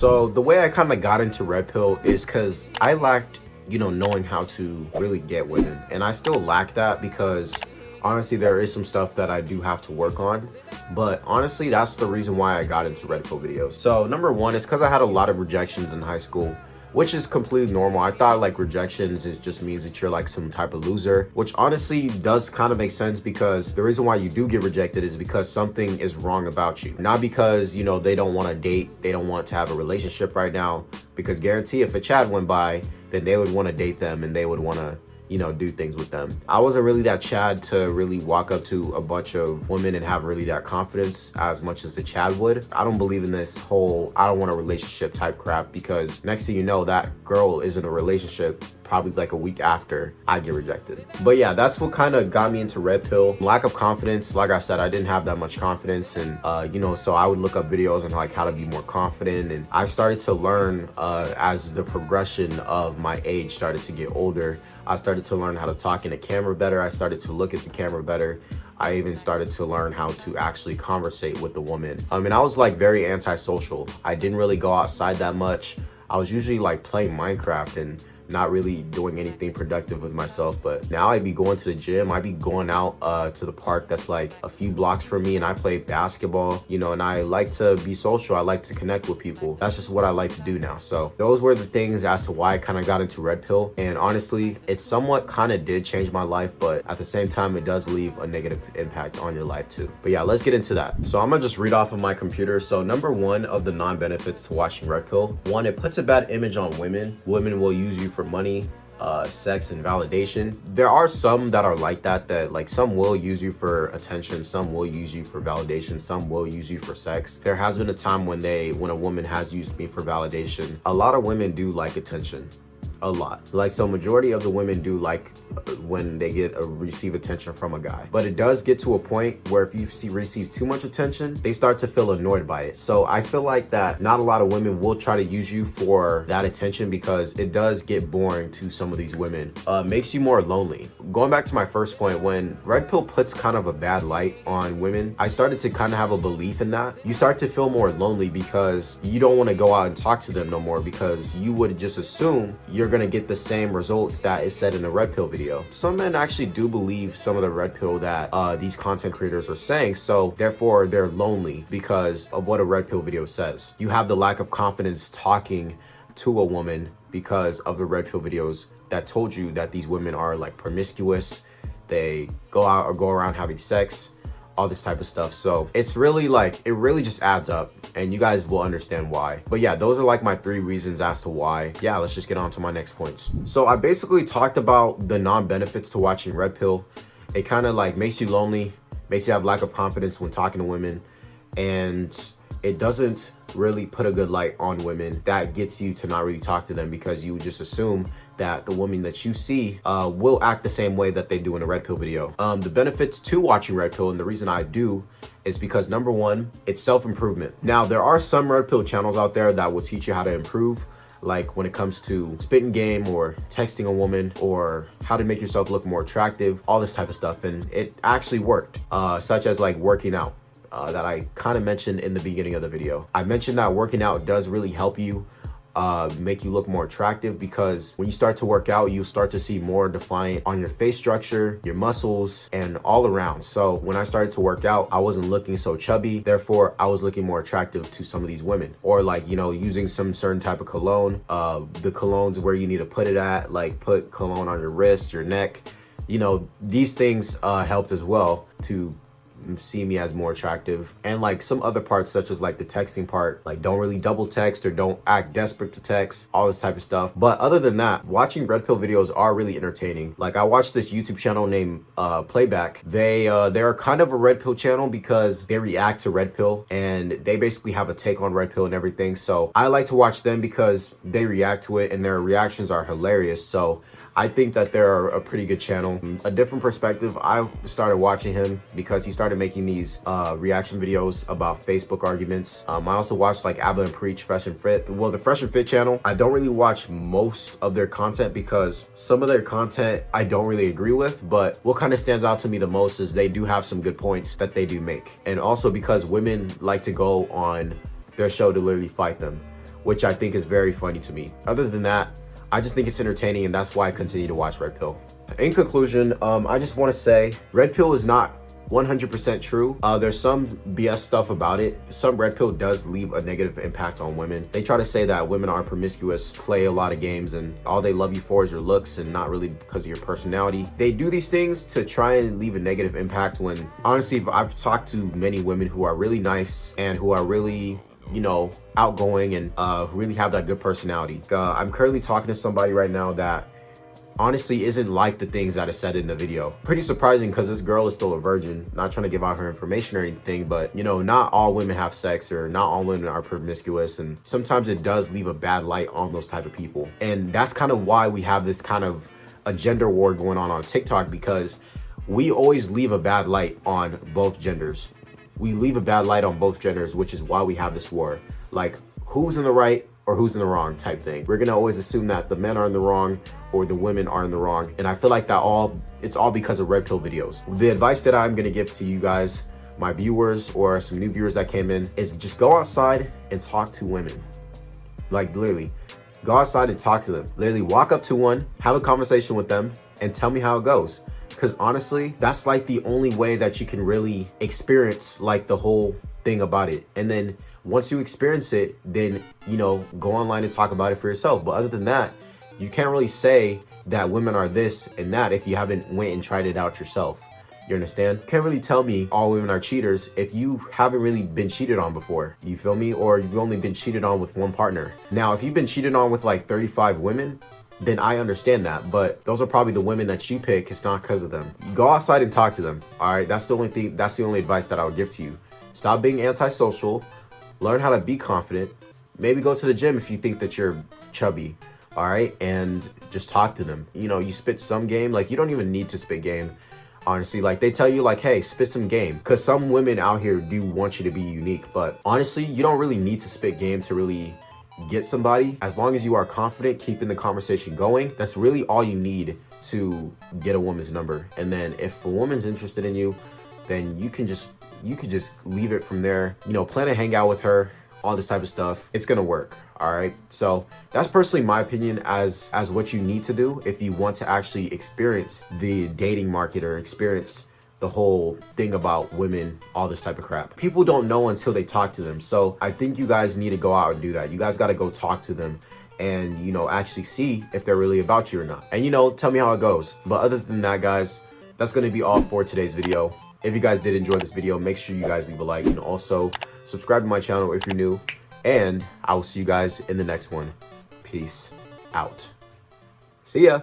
So the way I kind of got into Red Pill is because I lacked, knowing how to really get women. And I still lack that because honestly, there is some stuff that I do have to work on. But honestly, that's the reason why I got into Red Pill videos. So number one is because I had a lot of rejections in high school, which is completely normal. I thought like rejections, it just means that you're like some type of loser, which honestly does kind of make sense because the reason why you do get rejected is because something is wrong about you. Not because, they don't want to date, they don't want to have a relationship right now, because guarantee if a Chad went by, then they would want to date them and they would want to do things with them. I wasn't really that Chad to really walk up to a bunch of women and have really that confidence as much as the Chad would. I don't believe in this whole I don't want a relationship type crap, because next thing you know, that girl is in a relationship probably like a week after I get rejected. But yeah, that's what kind of got me into Red Pill. Lack of confidence. Like I said, I didn't have that much confidence, and so I would look up videos on like how to be more confident, and I started to learn as the progression of my age started to get older. I started to learn how to talk in the camera better. I started to look at the camera better. I even started to learn how to actually conversate with the woman. I was like very antisocial. I didn't really go outside that much. I was usually like playing Minecraft and not really doing anything productive with myself. But now I be going to the gym. I be going out to the park that's like a few blocks from me, and I play basketball, and I like to be social. I like to connect with people. That's just what I like to do now. So those were the things as to why I kind of got into Red Pill. And honestly, it somewhat kind of did change my life, but at the same time, it does leave a negative impact on your life too. But yeah, let's get into that. So I'm gonna just read off of my computer. So number one of the non-benefits to watching Red Pill: one, it puts a bad image on women. Women will use you for money, sex, and validation. There are some that are like that like some will use you for attention, some will use you for validation, some will use you for sex. There has been a time when a woman has used me for validation. A lot of women do like attention. A lot. Like, so majority of the women do like when they receive attention from a guy. But it does get to a point where if you receive too much attention, they start to feel annoyed by it. So I feel like that not a lot of women will try to use you for that attention, because it does get boring to some of these women. Makes you more lonely. Going back to my first point, when Red Pill puts kind of a bad light on women, I started to kind of have a belief in that. You start to feel more lonely because you don't want to go out and talk to them no more, because you would just assume you're gonna get the same results that is said in the Red Pill video. Some men actually do believe some of the Red Pill that these content creators are saying, so therefore they're lonely because of what a Red Pill video says. You have the lack of confidence talking to a woman because of the Red Pill videos that told you that these women are like promiscuous, they go out or go around having sex, all this type of stuff. So it's really like, it really just adds up, and you guys will understand why. But yeah, those are like my 3 reasons as to why. Yeah, let's just get on to my next points. So I basically talked about the non-benefits to watching Red Pill. It kind of like makes you lonely, makes you have lack of confidence when talking to women, and it doesn't really put a good light on women. That gets you to not really talk to them, because you just assume that the woman that you see will act the same way that they do in a Red Pill video. The benefits to watching Red Pill, and the reason I do, is because number one, it's self-improvement. Now, there are some Red Pill channels out there that will teach you how to improve, like when it comes to spitting game or texting a woman or how to make yourself look more attractive, all this type of stuff. And it actually worked, such as like working out. That I kind of mentioned in the beginning of the video. I mentioned that working out does really help you make you look more attractive, because when you start to work out, you start to see more defiant on your face structure, your muscles, and all around. So when I started to work out, I wasn't looking so chubby, therefore I was looking more attractive to some of these women. Or like, using some certain type of cologne, the colognes where you need to put it at, like put cologne on your wrist, your neck, these things helped as well to see me as more attractive. And like some other parts, such as like the texting part, like don't really double text or don't act desperate to text, all this type of stuff. But other than that, watching Red Pill videos are really entertaining. Like I watched this YouTube channel named Playback. They're kind of a Red Pill channel because they react to Red Pill, and they basically have a take on Red Pill and everything. So I like to watch them because they react to it and their reactions are hilarious. So I think that they're a pretty good channel. A different perspective, I started watching him because he started making these reaction videos about Facebook arguments. I also watched like Abba and Preach, Fresh and Fit. Well, the Fresh and Fit channel, I don't really watch most of their content because some of their content I don't really agree with, but what kind of stands out to me the most is they do have some good points that they do make. And also because women like to go on their show to literally fight them. which I think is very funny to me. Other than that, I just think it's entertaining, and that's why I continue to watch Red Pill. In conclusion, I just want to say Red Pill is not 100% true. There's some BS stuff about it. Some Red Pill does leave a negative impact on women. They try to say that women are promiscuous, play a lot of games, and all they love you for is your looks and not really because of your personality. They do these things to try and leave a negative impact when, honestly, I've talked to many women who are really nice and who are really, you know, outgoing and really have that good personality. I'm currently talking to somebody right now that honestly isn't like the things that I said in the video. Pretty surprising because this girl is still a virgin. Not trying to give out her information or anything, but you know, not all women have sex, or not all women are promiscuous, and sometimes it does leave a bad light on those type of people. And that's kind of why we have this kind of a gender war going on TikTok, because we always leave a bad light on both genders. We leave a bad light on both genders, which is why we have this war. Like, who's in the right or who's in the wrong type thing. We're gonna always assume that the men are in the wrong or the women are in the wrong. And I feel like it's all because of Red Pill videos. The advice that I'm gonna give to you guys, my viewers, or some new viewers that came in, is just go outside and talk to women. Like, literally, go outside and talk to them. Literally walk up to one, have a conversation with them, and tell me how it goes. Because honestly, that's like the only way that you can really experience like the whole thing about it. And then once you experience it, then, you know, go online and talk about it for yourself. But other than that, you can't really say that women are this and that if you haven't went and tried it out yourself. You understand? You can't really tell me all women are cheaters if you haven't really been cheated on before. You feel me? Or you've only been cheated on with one partner. Now, if you've been cheated on with like 35 women, then I understand that. But those are probably the women that you pick. It's not because of them. You go outside and talk to them. All right? That's the only thing. That's the only advice that I would give to you. Stop being antisocial. Learn how to be confident. Maybe go to the gym if you think that you're chubby, all right? And just talk to them. You know, you spit some game. Like, you don't even need to spit game, honestly. Like, they tell you, like, hey, spit some game. Because some women out here do want you to be unique. But honestly, you don't really need to spit game to really get somebody. As long as you are confident, keeping the conversation going, that's really all you need to get a woman's number. And then if a woman's interested in you, then you could just leave it from there. You know, plan to hang out with her, all this type of stuff. It's gonna work, all right? So that's personally my opinion as what you need to do if you want to actually experience the dating market or experience the whole thing about women, all this type of crap. People don't know until they talk to them. So I think you guys need to go out and do that. You guys gotta go talk to them and, you know, actually see if they're really about you or not. And, you know, tell me how it goes. But other than that, guys, that's gonna be all for today's video. If you guys did enjoy this video, make sure you guys leave a like and also subscribe to my channel if you're new. And I will see you guys in the next one. Peace out. See ya.